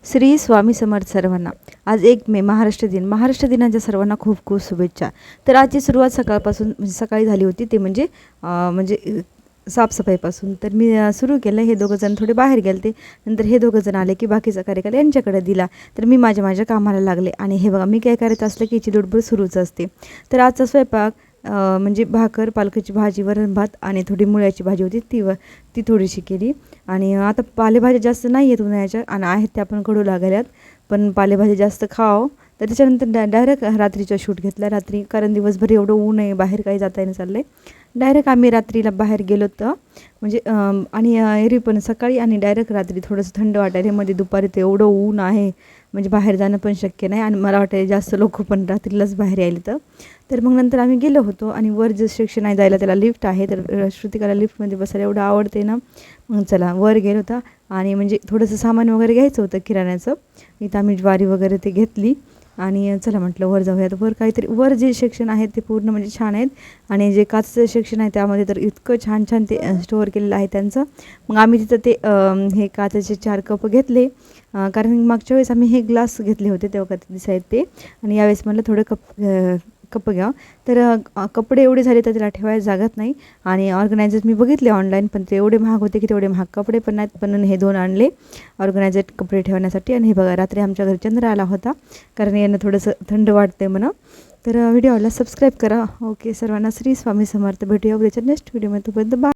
श्री स्वामी समर्थ सर्वांना। आज 1 मे महाराष्ट्र दिन। महाराष्ट्र दिनाच्या सर्वांना खूप खूप शुभेच्छा। तर आजची सुरुवात सकाळपासून सकाळी झाली होती, ते म्हणजे साफसफाईपासून। तर मी सुरू केलं। हे दोघं जण थोडे बाहेर गेलते, नंतर हे दोघं जण आले की बाकीचा कार्यकाल यांच्याकडे दिला। तर मी माझ्या कामाला लागले आणि हे बघा, मी काय करत असलं की याची लुडबुड सुरूच असते। तर आजचा स्वयंपाक म्हणजे भाकर, पालकाची भाजी, वरण भात आणि थोडी मुळ्याची भाजी होती, ती थोडीशी केली। आणि आता पालेभाज्या जास्त नाही आहेत उन्हाळ्याच्या, आणि आहेत त्या पण कडू लागल्यात, पण पालेभाज्या जास्त खाव। तर त्याच्यानंतर डायरेक्ट रात्रीचा शूट घेतला रात्री, कारण दिवसभर एवढं ऊन आहे, बाहेर काही जाता येणं चाललं आहे। डायरेक्ट आम्ही रात्रीला बाहेर गेलो होतो, म्हणजे आणि एरवी पण सकाळी आणि डायरेक्ट रात्री थोडंसं थंड वाटायला। मध्ये दुपारी तर एवढं ऊन आहे, म्हणजे बाहेर जाणं पण शक्य नाही, आणि मला वाटतं जास्त लोक पण रात्रीलाच बाहेर यायला। तर मग नंतर आम्ही गेलो होतो, आणि वर जे सेक्शन आहे जायला त्याला लिफ्ट आहे। तर श्रुतिकाला लिफ्टमध्ये बसायला एवढं आवडते ना, मग चला वर गेलो होता। आणि म्हणजे थोडंसं सामान वगैरे घ्यायचं होतं किराण्याचं, इथं आम्ही ज्वारी वगैरे ते घेतली, आणि चला म्हटलं वर जाऊयात। वर काहीतरी वर जे सेक्शन आहे ते पूर्ण म्हणजे छान आहेत, आणि जे काचचं सेक्शन आहे त्यामध्ये तर इतकं छान छान ते स्टोअर केलेलं आहे त्यांचं। मग आम्ही तिथं ते हे काचेचे 4 कप घेतले, कारण मागच्या वेळेस आम्ही हे ग्लास घेतले होते तेव्हा का दिसायत ते, आणि यावेळेस म्हटलं थोडं कप घ्या। तर कपडे एवढे झाले तर त्याला ठेवायला जागत नाही, आणि ऑर्गनायझर मी बघितले ऑनलाईन, पण ते एवढे महाग होते की तेवढे महाग कपडे पण नाहीत। पण हे 2 आणले ऑर्गनायझर कपडे ठेवण्यासाठी। आणि हे बघा, रात्री आमच्या घरी चंद्र आला होता, कारण यांना थोडंसं थंड वाटते म्हणा। तर व्हिडिओला सबस्क्राईब करा। ओके, सर्वांना श्री स्वामी समर्थ। भेटूया उद्याच्या नेक्स्ट व्हिडिओमध्ये, तोपर्यंत बाय।